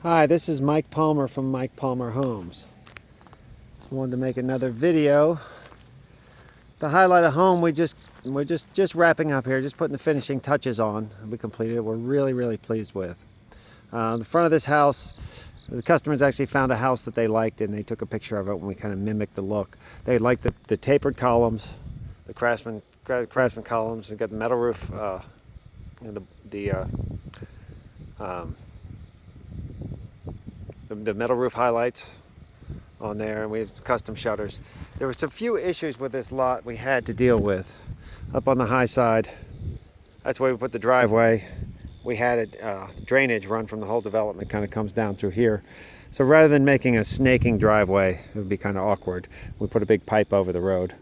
Hi, this is Mike Palmer from Mike Palmer Homes. I wanted to make another video to highlight a home we're just wrapping up here, just putting the finishing touches on. We completed it. We're really pleased with. The front of this house, the customers actually found a house that they liked, and they took a picture of it when we kind of mimicked the look. They liked the tapered columns, the craftsman columns. We got the metal roof, the metal roof highlights on there, and we have custom shutters. There were some few issues with this lot we had to deal with. Up on the high side, that's where we put the driveway. We had it drainage run from the whole development, kind of comes down through here. So rather than making a snaking driveway, it would be kind of awkward, we put a big pipe over the road.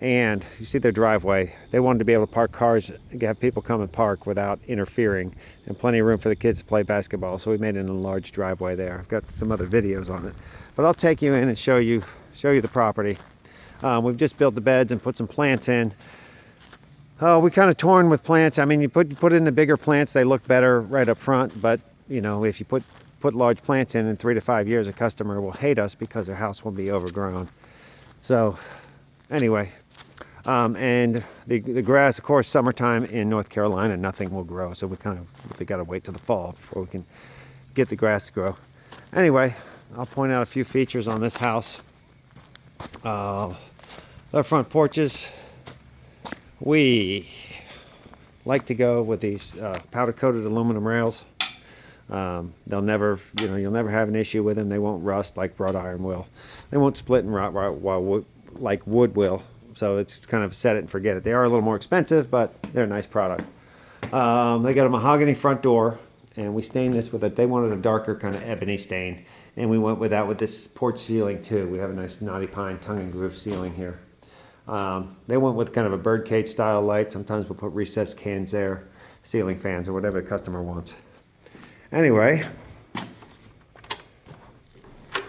And you see their driveway, they wanted to be able to park cars, have people come and park without interfering, and plenty of room for the kids to play basketball. So we made it an enlarged driveway there. I've got some other videos on it, but I'll take you in and show you the property. We've just built the beds and put some plants in. We kind of torn with plants. I mean, you put in the bigger plants, they look better right up front, but you know, if you put large plants in 3 to 5 years, a customer will hate us because their house will be overgrown. So anyway, and the grass, of course, summertime in North Carolina, nothing will grow. So we got to wait till the fall before we can get the grass to grow. Anyway, I'll point out a few features on this house. Our front porches, we like to go with these powder coated aluminum rails. They'll never, you'll never have an issue with them. They won't rust like wrought iron will. They won't split and rot like wood will. So it's kind of set it and forget it. They are a little more expensive, but they're a nice product. They got a mahogany front door, and we stained this with they wanted a darker kind of ebony stain, and we went with that with this porch ceiling too. We have a nice knotty pine tongue and groove ceiling here. They went with kind of a birdcage style light. Sometimes we'll put recessed cans there, ceiling fans, or whatever the customer wants. Anyway,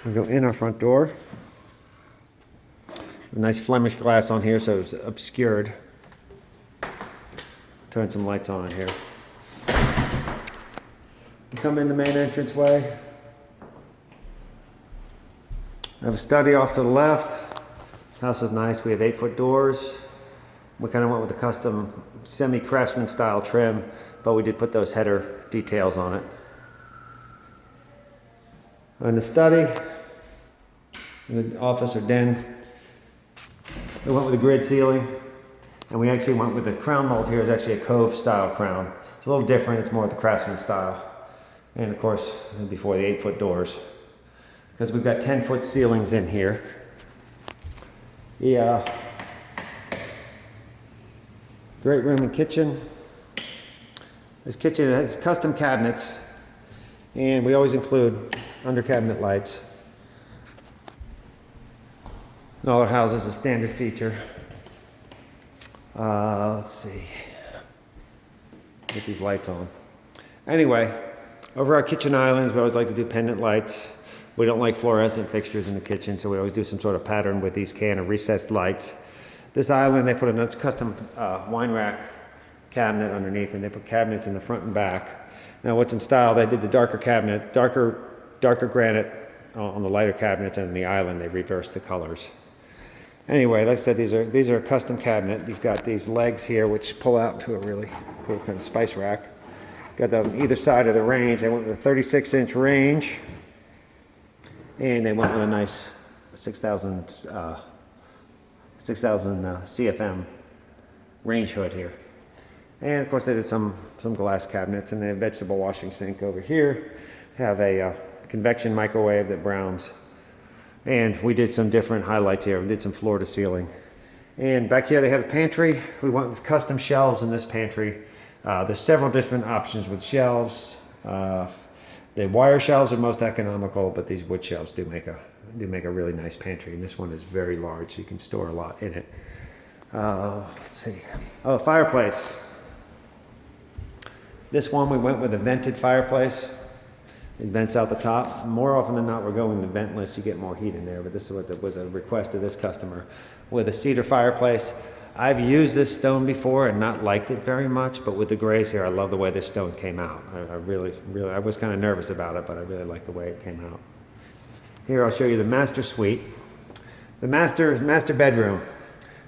we'll go in our front door. A nice Flemish glass on here, so it's obscured. Turn some lights on here. You come in the main entranceway. I have a study off to the left. This house is nice. We have 8-foot doors. We kind of went with a custom semi-craftsman style trim, but we did put those header details on it. In the study, in the office or den, we went with a grid ceiling, and we actually went with the crown mold here. Is actually a cove style crown. It's a little different. It's more the craftsman style. And of course, before the 8-foot doors, because we've got 10-foot ceilings in here. Yeah. Great room and kitchen. This kitchen has custom cabinets, and we always include under cabinet lights. In all our houses, a standard feature. Let's see. Get these lights on. Anyway, over our kitchen islands, we always like to do pendant lights. We don't like fluorescent fixtures in the kitchen, so we always do some sort of pattern with these kind of recessed lights. This island, they put a custom wine rack cabinet underneath, and they put cabinets in the front and back. Now, what's in style? They did the darker cabinet, darker granite on the lighter cabinets, and in the island they reversed the colors. Anyway, like I said, these are a custom cabinet. You've got these legs here which pull out to a really cool kind of spice rack. Got them on either side of the range. They went with a 36-inch range, and they went with a nice 6,000 CFM range hood here. And of course, they did some glass cabinets, and they have a vegetable washing sink over here. Have a convection microwave that browns. And we did some different highlights here. We did some floor to ceiling. And back here they have a pantry. We went with custom shelves in this pantry. There's several different options with shelves. The wire shelves are most economical, but these wood shelves do make a really nice pantry. And this one is very large, so you can store a lot in it. Let's see. Oh, fireplace. This one we went with a vented fireplace. It vents out the top. More often than not, we're going the ventless. You get more heat in there, but this is what was a request of this customer with a cedar fireplace. I've used this stone before and not liked it very much, but with the grays here, I love the way this stone came out. I really, I was kind of nervous about it, but I really like the way it came out. Here, I'll show you the master suite. The master bedroom.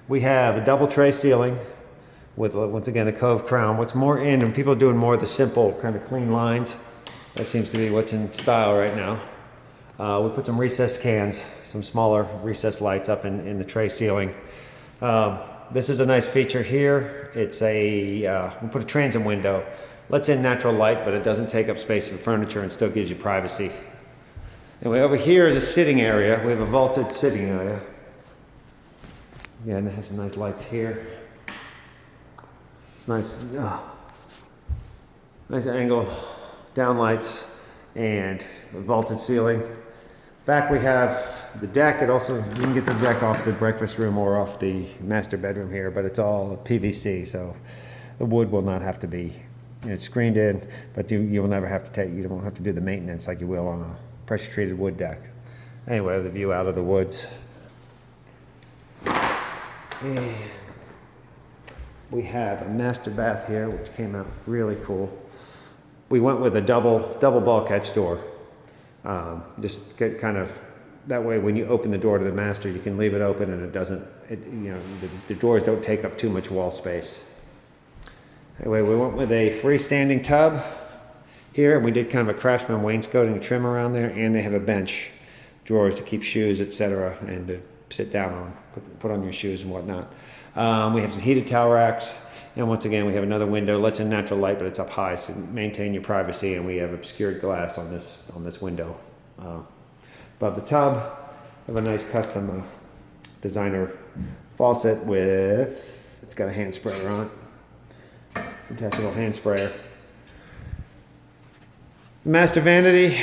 We have a double tray ceiling with, once again, a cove crown. What's more in, and people are doing more of the simple, kind of clean lines. That seems to be what's in style right now. We put some recessed cans, some smaller recessed lights up in the tray ceiling. This is a nice feature here. It's a, we put a transom window. Lets in natural light, but it doesn't take up space for furniture and still gives you privacy. Anyway, over here is a sitting area. We have a vaulted sitting area. Again, it has some nice lights here. It's nice, nice angle, down lights, and a vaulted ceiling. Back we have the deck. It also, you can get the deck off the breakfast room or off the master bedroom here, but it's all PVC, so the wood will not have to be, you know, screened in, but you will never have to take, you won't have to do the maintenance like you will on a pressure treated wood deck. Anyway, the view out of the woods. And we have a master bath here, which came out really cool. We went with a double bulkhead door. Just get kind of, that way when you open the door to the master, you can leave it open and it doesn't, you know, the doors don't take up too much wall space. Anyway, we went with a freestanding tub here, and we did kind of a Craftsman wainscoting trim around there, and they have a bench, drawers to keep shoes, etc., and to sit down on, put on your shoes and whatnot. We have some heated towel racks, and once again we have another window, lets in natural light, but it's up high, so maintain your privacy, and we have obscured glass on this window. Above the tub, we have a nice custom designer faucet with, it's got a hand sprayer on it, fantastic little hand sprayer. Master vanity.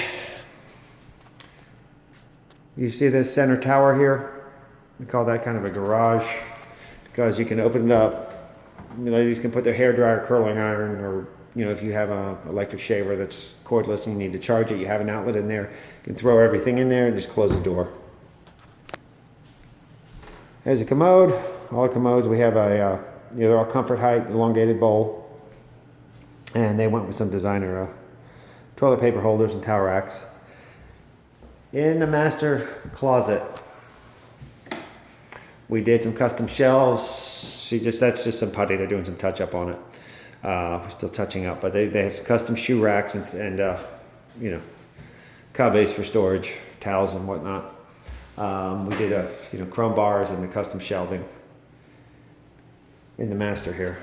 You see this center tower here? We call that kind of a garage because you can open it up. Ladies can put their hairdryer, curling iron, or, you know, if you have an electric shaver that's cordless and you need to charge it, you have an outlet in there. You can throw everything in there and just close the door. There's a commode. All the commodes, we have a, they're all comfort height, elongated bowl. And they went with some designer toilet paper holders and towel racks. In the master closet, we did some custom shelves. That's just some putty. They're doing some touch up on it. We're still touching up, but they have custom shoe racks and you know, cubbies for storage, towels and whatnot. We did chrome bars and the custom shelving in the master here.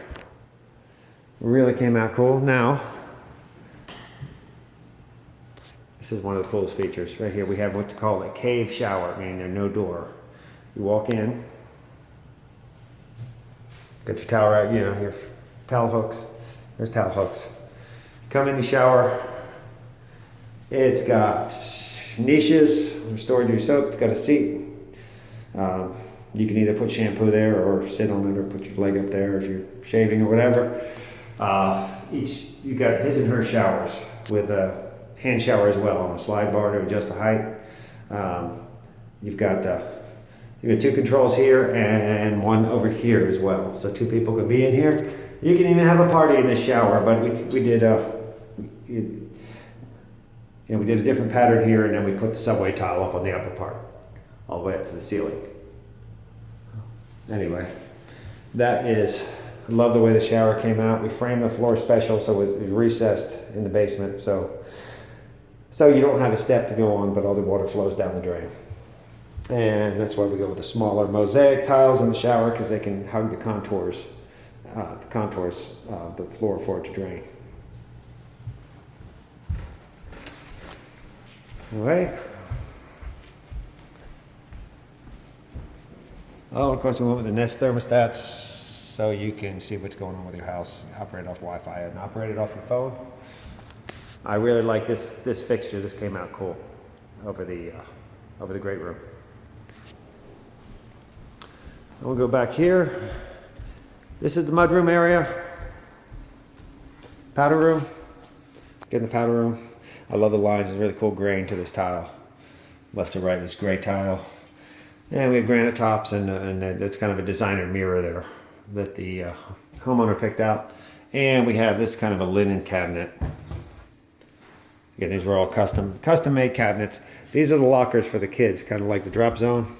Really came out cool. Now, this is one of the coolest features. Right here we have what's called a cave shower, meaning there's no door. You walk in, got your towel rack, you know, your towel hooks. There's towel hooks. Come in the shower. It's got niches for storing your soap. It's got a seat. You can either put shampoo there or sit on it or put your leg up there if you're shaving or whatever. You got his and her showers with a hand shower as well on a slide bar to adjust the height. You've got two controls here and one over here as well, so two people can be in here. You can even have a party in this shower, but we did we did a different pattern here, and then we put the subway tile up on the upper part, all the way up to the ceiling. Anyway, that is, I love the way the shower came out. We framed the floor special, so it was recessed in the basement, so you don't have a step to go on, but all the water flows down the drain. And that's why we go with the smaller mosaic tiles in the shower, because they can hug the contours of the floor for it to drain. All right. Oh, of course we went with the Nest thermostats, so you can see what's going on with your house. Operate off Wi-Fi and operate it off your phone. I really like this fixture. This came out cool over the great room. We'll go back here. This is the mudroom area. Powder room. Get in the powder room. I love the lines. It's a really cool grain to this tile. Left to right, this gray tile. And we have granite tops, and it's kind of a designer mirror there. that the homeowner picked out. And we have this kind of a linen cabinet. Again, these were all custom made cabinets. These are the lockers for the kids, kind of like the drop zone.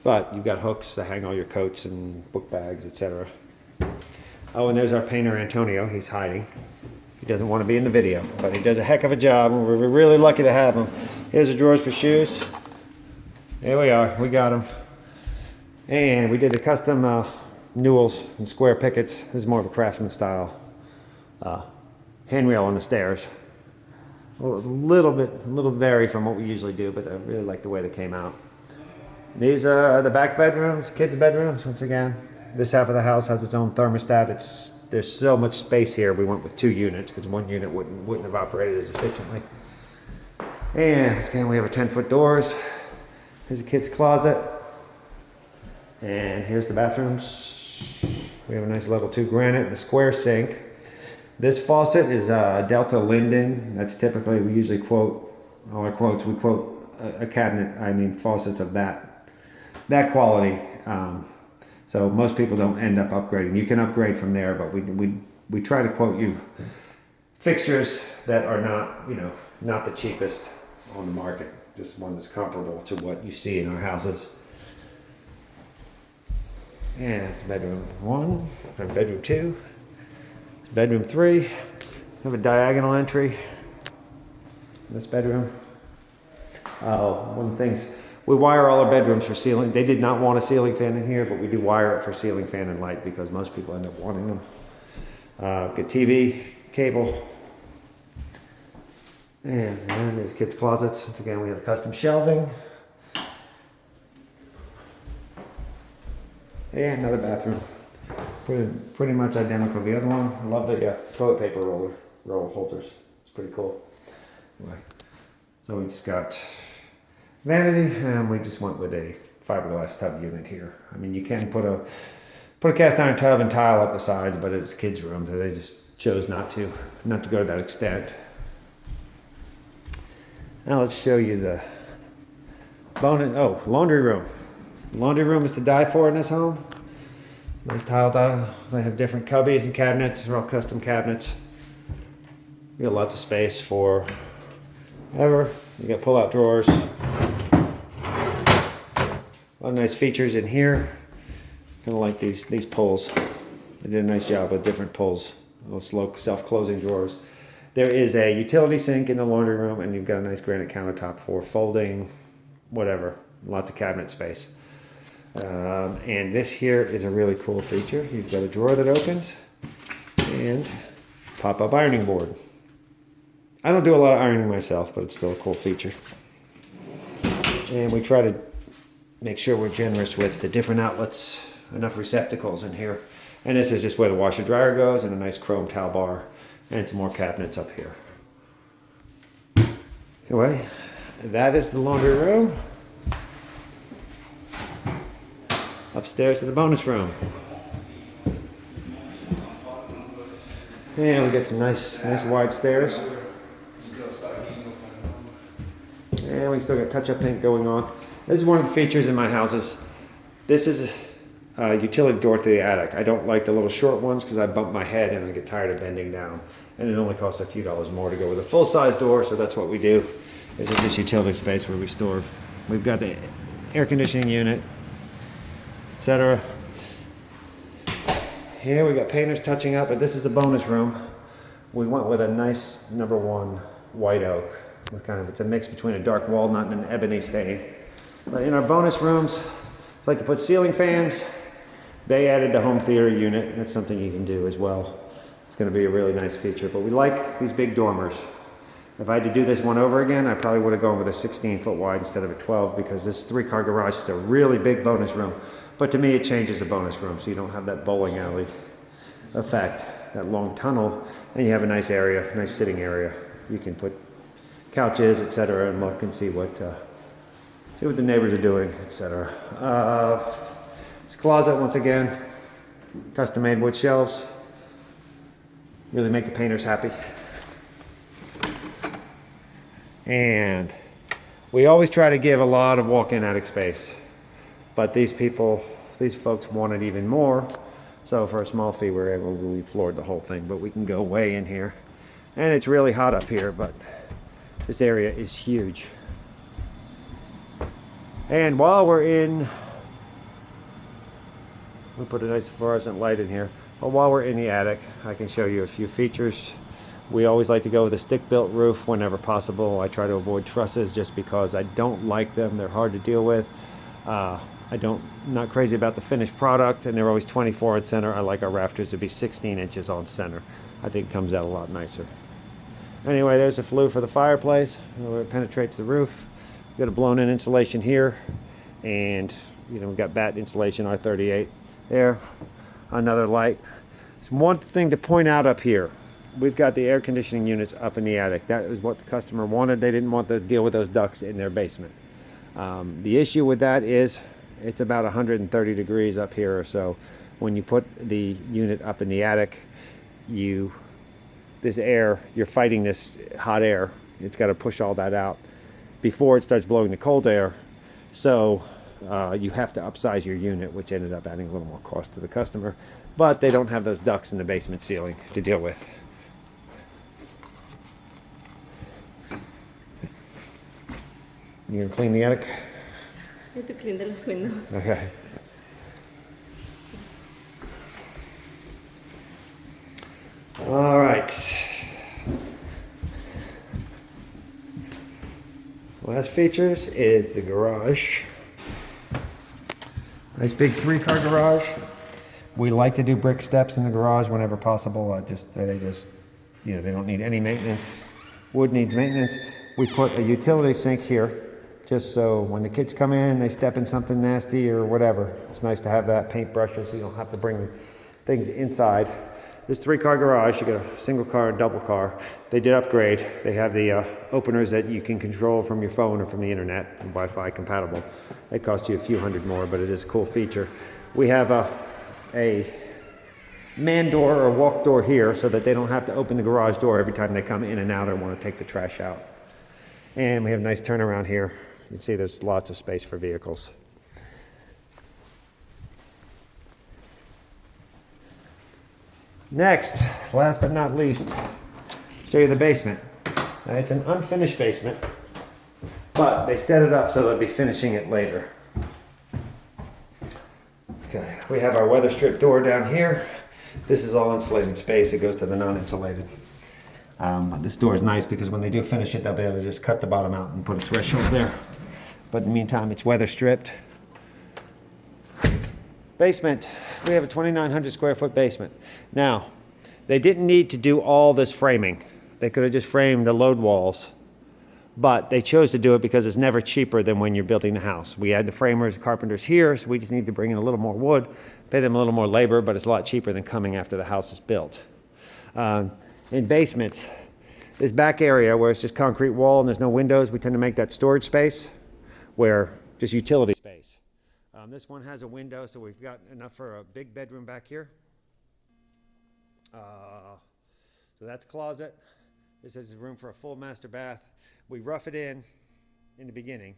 But you've got hooks to hang all your coats and book bags, etc. Oh, and there's our painter, Antonio. He's hiding. He doesn't want to be in the video, but he does a heck of a job, and we're really lucky to have him. Here's the drawers for shoes. There we are. We got them. And we did a custom newels and square pickets. This is more of a craftsman style handrail on the stairs. A little vary from what we usually do, but I really like the way they came out. These are the back bedrooms, kids' bedrooms. Once again, this half of the house has its own thermostat. There's so much space here. We went with 2 units because 1 unit wouldn't have operated as efficiently. And again, we have our 10-foot doors. Here's a kid's closet. And here's the bathrooms. We have a nice level 2 granite and a square sink. This faucet is Delta Linden. That's typically, we usually quote, all our quotes, we quote a cabinet, faucets of that quality. So most people don't end up upgrading. You can upgrade from there, but we try to quote you fixtures that are not the cheapest on the market. Just one that's comparable to what you see in our houses. And it's bedroom 1, bedroom 2, bedroom 3. We have a diagonal entry in this bedroom. One of the things, we wire all our bedrooms for ceiling. They did not want a ceiling fan in here, but we do wire it for ceiling fan and light because most people end up wanting them. Good TV, cable. And then there's kids' closets. Once again, we have custom shelving. And another bathroom. Pretty much identical to the other one. I love the toilet paper roll holders. It's pretty cool. Anyway, so we just got vanity, and we just went with a fiberglass tub unit here. You can put a cast iron tub and tile up the sides, but it's kids' room, so they just chose not to go to that extent. Now let's show you the laundry room. Laundry room is to die for in this home. Nice tile. They have different cubbies and cabinets. They're all custom cabinets. We got lots of space for whatever. You got pull-out drawers. A lot of nice features in here. Kind of like these pulls. They did a nice job with different pulls. Little slow self-closing drawers. There is a utility sink in the laundry room, and you've got a nice granite countertop for folding, whatever. Lots of cabinet space. And this here is a really cool feature. You've got a drawer that opens and pop-up ironing board. I don't do a lot of ironing myself, but it's still a cool feature. And we try to make sure we're generous with the different outlets, enough receptacles in here. And this is just where the washer dryer goes, and a nice chrome towel bar, and some more cabinets up here. Anyway, that is the laundry room. Upstairs to the bonus room. And we got some nice wide stairs. And we still got touch-up paint going on. This is one of the features in my houses. This is a utility door to the attic. I don't like the little short ones because I bump my head and I get tired of bending down. And it only costs a few dollars more to go with a full-size door, so that's what we do. This is just utility space where we store. We've got the air conditioning unit, etc. Here we got painters touching up, but this is a bonus room. We went with a nice #1 white oak. It's a mix between a dark walnut and an ebony stain. But in our bonus rooms, I like to put ceiling fans. They added the home theater unit. That's something you can do as well. It's going to be a really nice feature. But we like these big dormers. If I had to do this one over again, I probably would have gone with a 16-foot wide instead of a 12, because this 3-car garage is a really big bonus room. But to me, it changes the bonus room, so you don't have that bowling alley effect, that long tunnel, and you have a nice area, nice sitting area. You can put couches, etc., and look and see what the neighbors are doing, etc. This closet, once again, custom-made wood shelves. Really make the painters happy. And we always try to give a lot of walk-in attic space, but these folks wanted even more. So for a small fee, we floored the whole thing, but we can go way in here. And it's really hot up here, but this area is huge. And while we're in, we'll put a nice fluorescent light in here. But while we're in the attic, I can show you a few features. We always like to go with a stick-built roof whenever possible. I try to avoid trusses just because I don't like them. They're hard to deal with. I'm not crazy about the finished product, and they're always 24 on center. I like our rafters to be 16 inches on center. I think it comes out a lot nicer. Anyway, there's a flue for the fireplace where it penetrates the roof. We've got a blown-in insulation here, and we've got batt insulation R38 there. Another light. So one thing to point out up here, we've got the air conditioning units up in the attic. That is what the customer wanted. They didn't want to deal with those ducts in their basement. The issue with that is it's about 130 degrees up here or so. When you put the unit up in the attic, this air, you're fighting this hot air. It's got to push all that out before it starts blowing the cold air. So you have to upsize your unit, which ended up adding a little more cost to the customer. But they don't have those ducts in the basement ceiling to deal with. You gonna clean the attic? I have to clean the last window. Okay. All right. Last features is the garage. Nice big 3-car garage. We like to do brick steps in the garage whenever possible. They don't need any maintenance. Wood needs maintenance. We put a utility sink here, just so when the kids come in, they step in something nasty or whatever. It's nice to have that, paintbrushes, so you don't have to bring things inside. This 3-car garage, you got a single car and double car. They did upgrade. They have the openers that you can control from your phone or from the internet, Wi-Fi compatible. They cost you a few hundred more, but it is a cool feature. We have a man door or walk door here so that they don't have to open the garage door every time they come in and out or want to take the trash out. And we have a nice turnaround here. You can see there's lots of space for vehicles. Next, last but not least, show you the basement. Now, it's an unfinished basement, but they set it up so they'll be finishing it later. Okay, we have our weather strip door down here. This is all insulated space. It goes to the non-insulated. This door is nice because when they do finish it, they'll be able to just cut the bottom out and put a threshold there. But in the meantime, it's weather stripped. Basement, we have a 2,900 square foot basement. Now, they didn't need to do all this framing. They could have just framed the load walls, but they chose to do it because it's never cheaper than when you're building the house. We had the framers, carpenters here, so we just need to bring in a little more wood, pay them a little more labor, but it's a lot cheaper than coming after the house is built. In basements, this back area where it's just concrete wall and there's no windows, we tend to make that storage space where just utility space. This one has a window, so we've got enough for a big bedroom back here. So that's closet. This is room for a full master bath. We rough it in the beginning.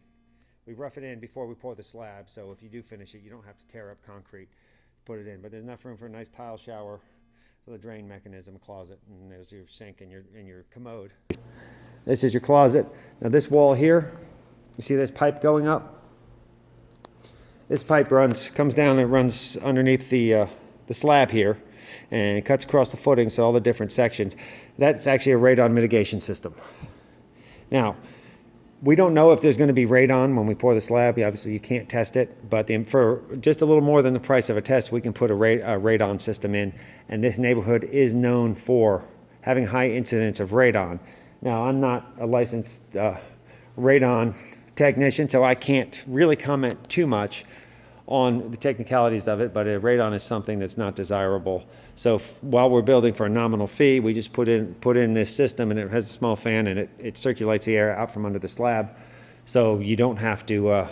We rough it in before we pour the slab, so if you do finish it, you don't have to tear up concrete to put it in. But there's enough room for a nice tile shower, for the drain mechanism, closet, and there's your sink and your commode. This is your closet. Now this wall here, you see this pipe going up? This pipe comes down and runs underneath the slab here and cuts across the footing, so all the different sections. That's actually a radon mitigation system. Now, we don't know if there's going to be radon when we pour the slab. Obviously, you can't test it, but for just a little more than the price of a test, we can put a radon system in, and this neighborhood is known for having high incidence of radon. Now, I'm not a licensed radon technician, so I can't really comment too much on the technicalities of it, but radon is something that's not desirable. So while we're building for a nominal fee, we just put in this system, and it has a small fan, and it circulates the air out from under the slab, so you don't have to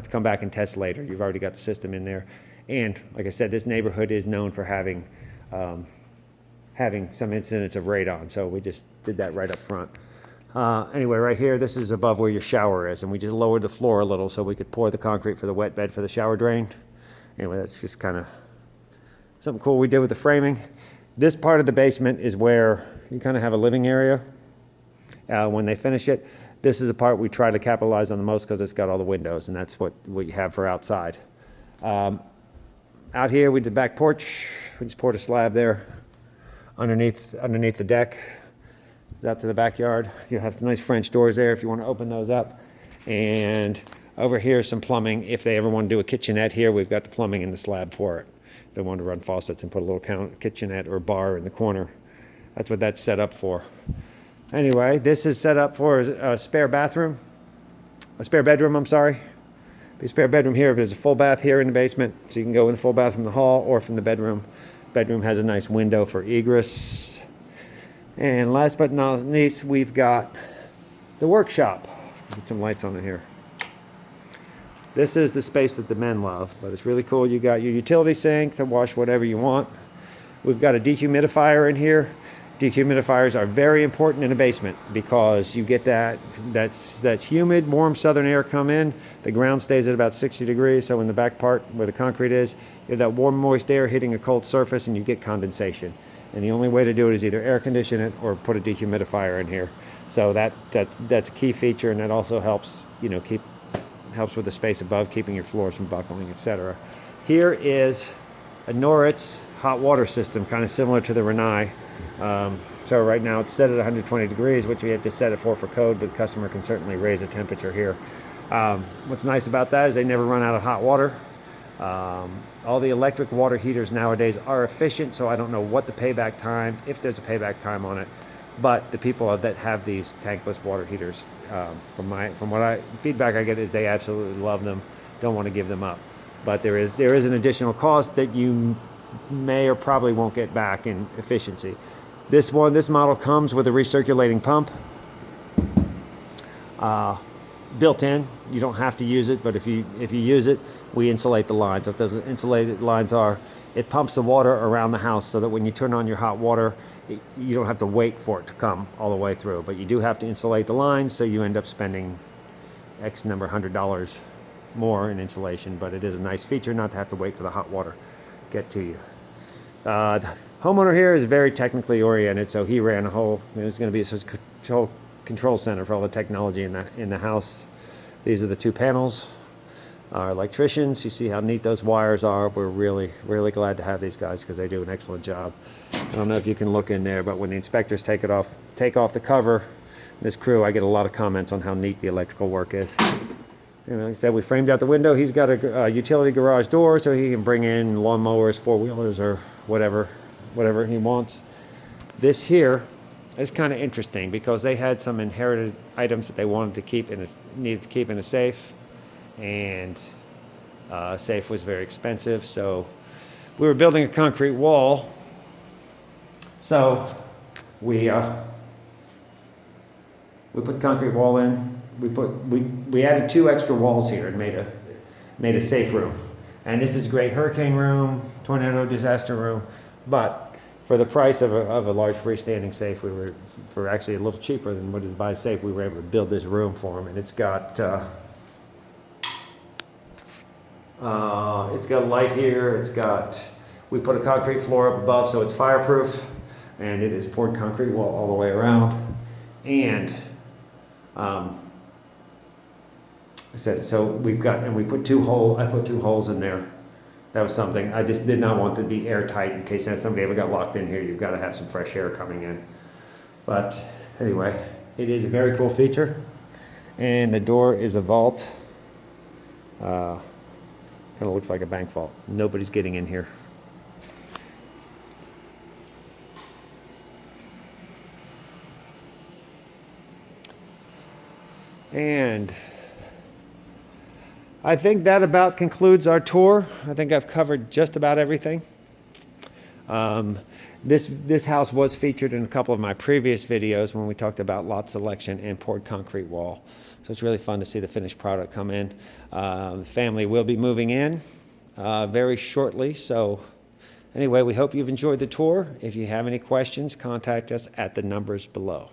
come back and test later. You've already got the system in there, and like I said, this neighborhood is known for having some incidents of radon, so we just did that right up front. Anyway, right here, this is above where your shower is, and we just lowered the floor a little so we could pour the concrete for the wet bed for the shower drain. Anyway, that's just kind of something cool we did with the framing. This part of the basement is where you kind of have a living area when they finish it. This is the part we try to capitalize on the most because it's got all the windows, and that's what you have for outside. Out here we did back porch. We just poured a slab there underneath the deck out to the backyard. You have nice French doors there if you want to open those up. And over here some plumbing. If they ever want to do a kitchenette here, we've got the plumbing in the slab for it. They want to run faucets and put a little kitchenette or bar in the corner. That's what that's set up for. Anyway, this is set up for a spare bedroom, I'm sorry. A spare bedroom here. There's a full bath here in the basement, so you can go in the full bath from the hall or from the bedroom. Bedroom has a nice window for egress. And last but not least, we've got the workshop. Get some lights on it here. This is the space that the men love, but it's really cool. You got your utility sink to wash whatever you want. We've got a dehumidifier in here. Dehumidifiers are very important in a basement because you get that's humid, warm southern air come in. The ground stays at about 60 degrees, so in the back part where the concrete is, you have that warm, moist air hitting a cold surface and you get condensation. And the only way to do it is either air condition it or put a dehumidifier in here. So that's a key feature, and that also helps, helps with the space above, keeping your floors from buckling, etc. Here is a Norritz hot water system, kind of similar to the Renai. So right now it's set at 120 degrees, which we have to set it for code, but the customer can certainly raise the temperature here. What's nice about that is they never run out of hot water. All the electric water heaters nowadays are efficient, so I don't know what the payback time, if there's a payback time on it, but the people that have these tankless water heaters, feedback I get is they absolutely love them, don't want to give them up. But there is an additional cost that you may or probably won't get back in efficiency. This model comes with a recirculating pump built in. You don't have to use it, but if you use it, we insulate the lines. If those insulated lines are, it pumps the water around the house so that when you turn on your hot water, you don't have to wait for it to come all the way through. But you do have to insulate the lines, so you end up spending X number $100 more in insulation. But it is a nice feature not to have to wait for the hot water to get to you. The homeowner here is very technically oriented, so he ran a whole. It was going to be a whole control center for all the technology in the house. These are the two panels. Our electricians, you see how neat those wires are. We're really, really glad to have these guys because they do an excellent job. I don't know if you can look in there, but when the inspectors take off the cover, this crew, I get a lot of comments on how neat the electrical work is. Like I said, we framed out the window. He's got a utility garage door, so he can bring in lawnmowers, four-wheelers, or whatever he wants. This here is kind of interesting because they had some inherited items that they wanted to keep needed to keep in a safe. And safe was very expensive, so we were building a concrete wall, so we put concrete wall in. We added 2 extra walls here and made a safe room. And this is a great hurricane room, tornado disaster room, but for the price of a large freestanding safe, for actually a little cheaper than what is buy safe, we were able to build this room for them. And it's got light here. We put a concrete floor up above, so it's fireproof, and it is poured concrete wall all the way around. And we put 2 holes. I put 2 holes in there. That was something I just did not want to be airtight in case somebody ever got locked in here. You've got to have some fresh air coming in. But anyway, it is a very cool feature, and the door is a vault. Kind of looks like a bank vault. Nobody's getting in here. And I think that about concludes our tour. I think I've covered just about everything. This house was featured in a couple of my previous videos when we talked about lot selection and poured concrete wall. So it's really fun to see the finished product come in. The family will be moving in very shortly. So anyway, we hope you've enjoyed the tour. If you have any questions, contact us at the numbers below.